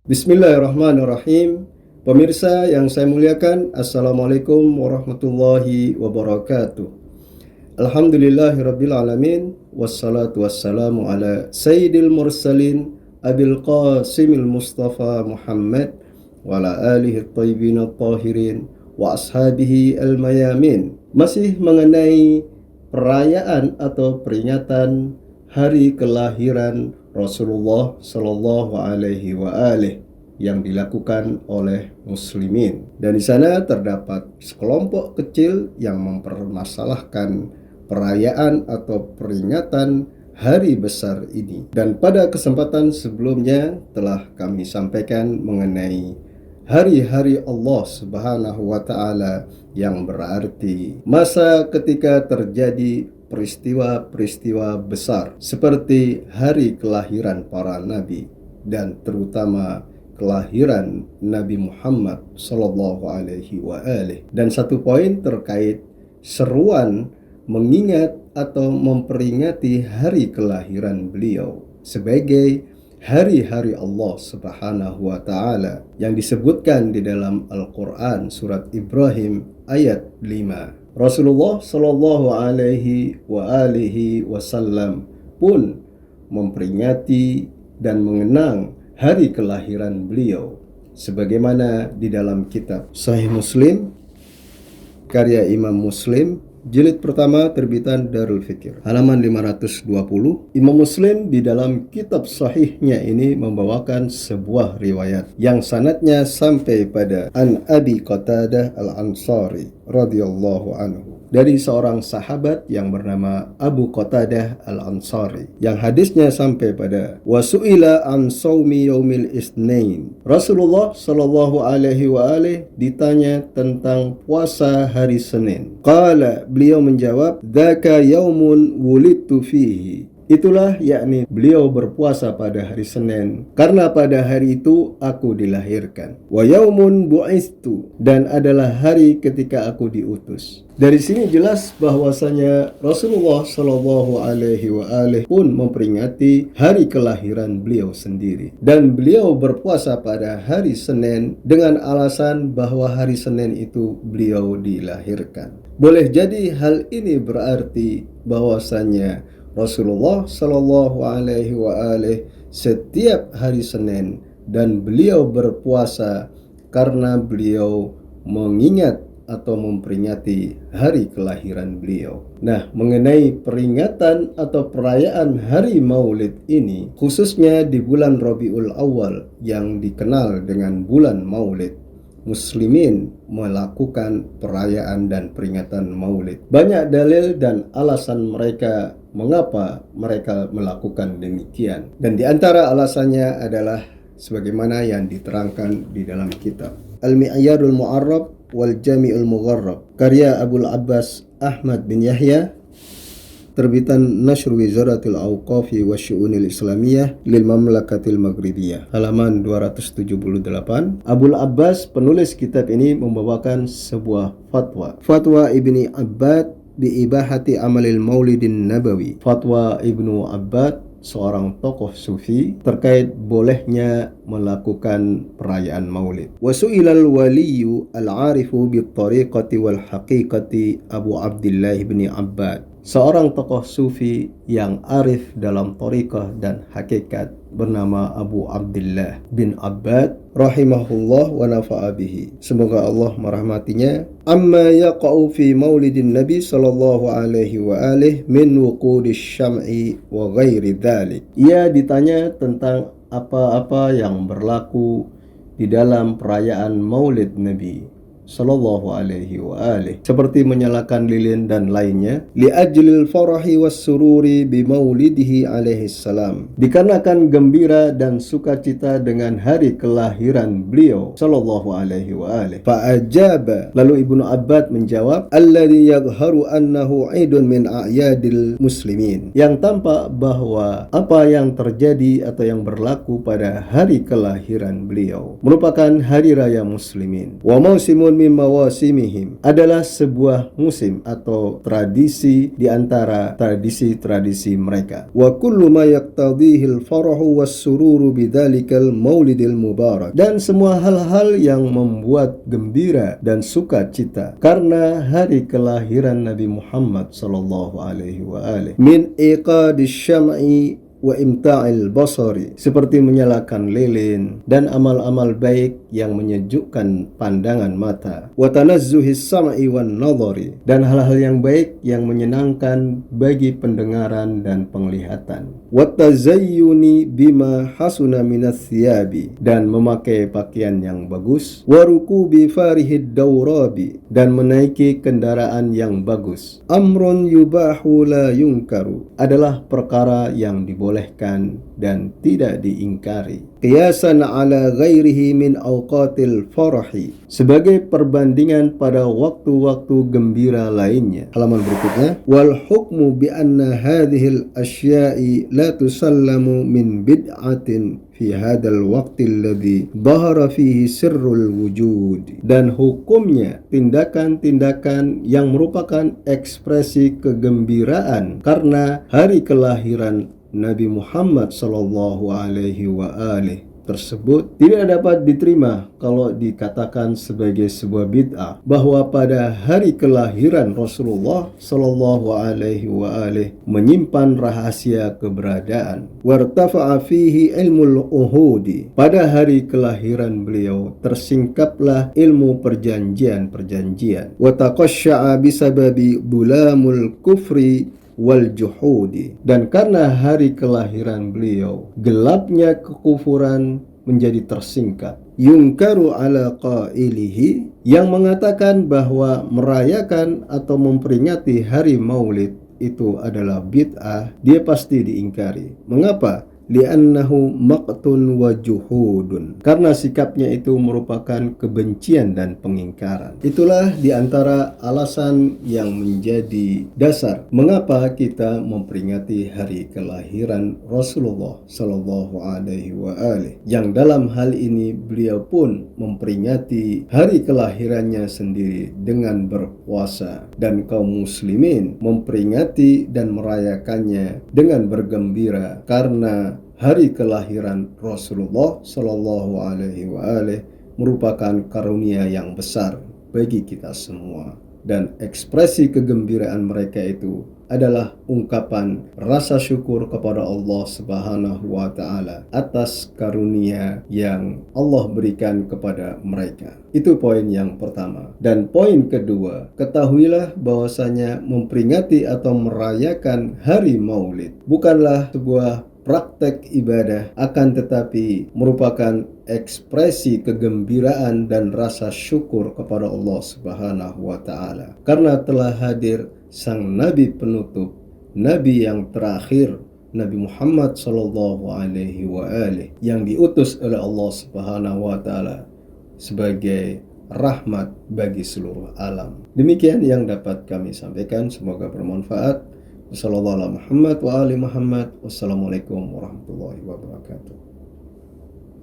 Bismillahirrahmanirrahim. Pemirsa yang saya muliakan, Assalamualaikum warahmatullahi wabarakatuh. Alhamdulillahirabbil alamin, wassalatu wassalamu ala sayyidil mursalin Abil Qasimil Mustafa Muhammad wa ala alihi thayyibin tahirin wa ashabihi al-mayamin. Masih mengenai perayaan atau peringatan hari kelahiran Rasulullah Shallallahu Alaihi Wasallam yang dilakukan oleh muslimin. Dan di sana terdapat sekelompok kecil yang mempermasalahkan perayaan atau peringatan hari besar ini. Dan pada kesempatan sebelumnya telah kami sampaikan mengenai hari-hari Allah Subhanahu wa Ta'ala, yang berarti masa ketika terjadi peristiwa-peristiwa besar seperti hari kelahiran para nabi dan terutama kelahiran Nabi Muhammad Sallallahu Alaihi Wasallam. Dan satu poin terkait seruan mengingat atau memperingati hari kelahiran beliau sebagai hari-hari Allah Subhanahu wa Ta'ala yang disebutkan di dalam Al-Quran surat Ibrahim ayat 5. Rasulullah Shallallahu Alaihi Wasallam pun memperingati dan mengenang hari kelahiran beliau sebagaimana di dalam kitab Sahih Muslim karya Imam Muslim jilid pertama terbitan Darul Fikir halaman 520. Imam Muslim di dalam kitab sahihnya ini membawakan sebuah riwayat yang sanadnya sampai pada An Abi Qatadah Al-Ansari radhiyallahu anhu, dari seorang sahabat yang bernama Abu Qatadah Al-Ansari, yang hadisnya sampai pada wasu'ila an saumi yaumil isnain. Rasulullah Shallallahu Alaihi Wasallam ditanya tentang puasa hari Senin. Qala, beliau menjawab, dzaka yaumun wulidtu fihi. Itulah yakni beliau berpuasa pada hari Senin karena pada hari itu aku dilahirkan. Wa yaumun bu'istu, dan adalah hari ketika aku diutus. Dari sini jelas bahwasanya Rasulullah Shallallahu Alaihi Wasallam pun memperingati hari kelahiran beliau sendiri, dan beliau berpuasa pada hari Senin dengan alasan bahwa hari Senin itu beliau dilahirkan. Boleh jadi hal ini berarti bahwasanya Rasulullah Shallallahu Alaihi Wasallam setiap hari Senin dan beliau berpuasa karena beliau mengingat atau memperingati hari kelahiran beliau. Nah, mengenai peringatan atau perayaan hari Maulid ini, khususnya di bulan Rabiul Awal yang dikenal dengan bulan Maulid, muslimin melakukan perayaan dan peringatan Maulid. Banyak dalil dan alasan mereka mengapa mereka melakukan demikian. Dan di antara alasannya adalah sebagaimana yang diterangkan di dalam kitab Al-Mi'yarul Mu'arrab wal Jami'ul Mugharrab karya Abul Abbas Ahmad bin Yahya, terbitan Nashr Wizaratil Awqafi wa Syu'unil Islamiyah lil Mamlakatil Maghribiyah halaman 278. Abul Abbas penulis kitab ini membawakan sebuah fatwa Ibni Abbad bi ibahati amalil maulidin nabawi. Fatwa Ibnu Abbad, seorang tokoh sufi, terkait bolehnya melakukan perayaan maulid. Wasu'ilal waliyu al-arifu bit tariqati wal haqiqati Abu Abdillah bin Abbad, seorang tokoh sufi yang arif dalam tariqah dan hakikat bernama Abu Abdillah bin Abbad rahimahullah wa nafa'a bihi, semoga Allah merahmatinya, amma yaqa'u fi maulidin Nabi sallallahu alaihi wa alihi min wuqudis syam'i wa ghairi dhalik. Ia ditanya tentang apa-apa yang berlaku di dalam perayaan maulid Nabi Sallallahu Alaihi Wasallam, seperti menyalakan lilin dan lainnya, li ajlil farahi was sururi bi maulidihi alaihi salam, dikarenakan gembira dan sukacita dengan hari kelahiran beliau Sallallahu Alaihi Wasallam. Fa ajaba, lalu Ibnu Abbad menjawab, alladhi yadhharu annahu idun min a'yadil muslimin, yang tampak bahwa apa yang terjadi atau yang berlaku pada hari kelahiran beliau merupakan hari raya muslimin. Wa mausimun mausimun min mawasimihim, adalah sebuah musim atau tradisi di antara tradisi-tradisi mereka. Wa kullu ma yaqtadhihi al-farahu was-sururu bidzalikal maulidil mubarak, dan semua hal-hal yang membuat gembira dan sukacita karena hari kelahiran Nabi Muhammad sallallahu alaihi wa alihi, min iqadis syam'i wa imta'il basari, seperti menyalakan lilin dan amal-amal baik yang menyejukkan pandangan mata, wa tanazzuhis sam'i wan nadhari, dan hal-hal yang baik yang menyenangkan bagi pendengaran dan penglihatan, wa tazayyuni bima hasuna minas thiyabi, dan memakai pakaian yang bagus, wa rukubi farihid dawrabi, dan menaiki kendaraan yang bagus, amrun yubahu la yunkaru, adalah perkara yang dibolehkan dan tidak diingkari, qiyasan ala ghairihi min awqatil farahi, sebagai perbandingan pada waktu-waktu gembira lainnya. Halaman berikutnya, wal hukmu bi anna hadhil asya'i la tusallamu min bid'atin fi hadzal waqti alladhi dhahara fihi sirrul wujud, dan hukumnya tindakan-tindakan yang merupakan ekspresi kegembiraan karena hari kelahiran Nabi Muhammad sallallahu alaihi wa alihi tersebut tidak dapat diterima kalau dikatakan sebagai sebuah bid'ah, bahwa pada hari kelahiran Rasulullah sallallahu alaihi wa alihi menyimpan rahasia keberadaan. Wartafa'a fihi ilmul uhudi, pada hari kelahiran beliau tersingkaplah ilmu perjanjian-perjanjian. Wa taqashsha'a bisababi bulamul kufri wal juhudi, dan karena hari kelahiran beliau gelapnya kekufuran menjadi tersingkap. Yungkaru ala qailihi, yang mengatakan bahwa merayakan atau memperingati hari maulid itu adalah bid'ah, dia pasti diingkari. Mengapa? Li'annahu maqtun wa juhudun, karena sikapnya itu merupakan kebencian dan pengingkaran. Itulah diantara alasan yang menjadi dasar mengapa kita memperingati hari kelahiran Rasulullah sallallahu alaihi wa alihi, yang dalam hal ini beliau pun memperingati hari kelahirannya sendiri dengan berpuasa, dan kaum muslimin memperingati dan merayakannya dengan bergembira karena hari kelahiran Rasulullah sallallahu alaihi wa alihi merupakan karunia yang besar bagi kita semua, dan ekspresi kegembiraan mereka itu adalah ungkapan rasa syukur kepada Allah Subhanahu wa taala atas karunia yang Allah berikan kepada mereka. Itu poin yang pertama. Dan poin kedua, ketahuilah bahwasanya memperingati atau merayakan hari Maulid bukanlah sebuah praktek ibadah, akan tetapi merupakan ekspresi kegembiraan dan rasa syukur kepada Allah Subhanahu wa taala, karena telah hadir sang nabi penutup, nabi yang terakhir, Nabi Muhammad sallallahu alaihi wa alihi, yang diutus oleh Allah Subhanahu wa taala sebagai rahmat bagi seluruh alam. Demikian yang dapat kami sampaikan, semoga bermanfaat. Wassalamualaikum warahmatullahi wabarakatuh.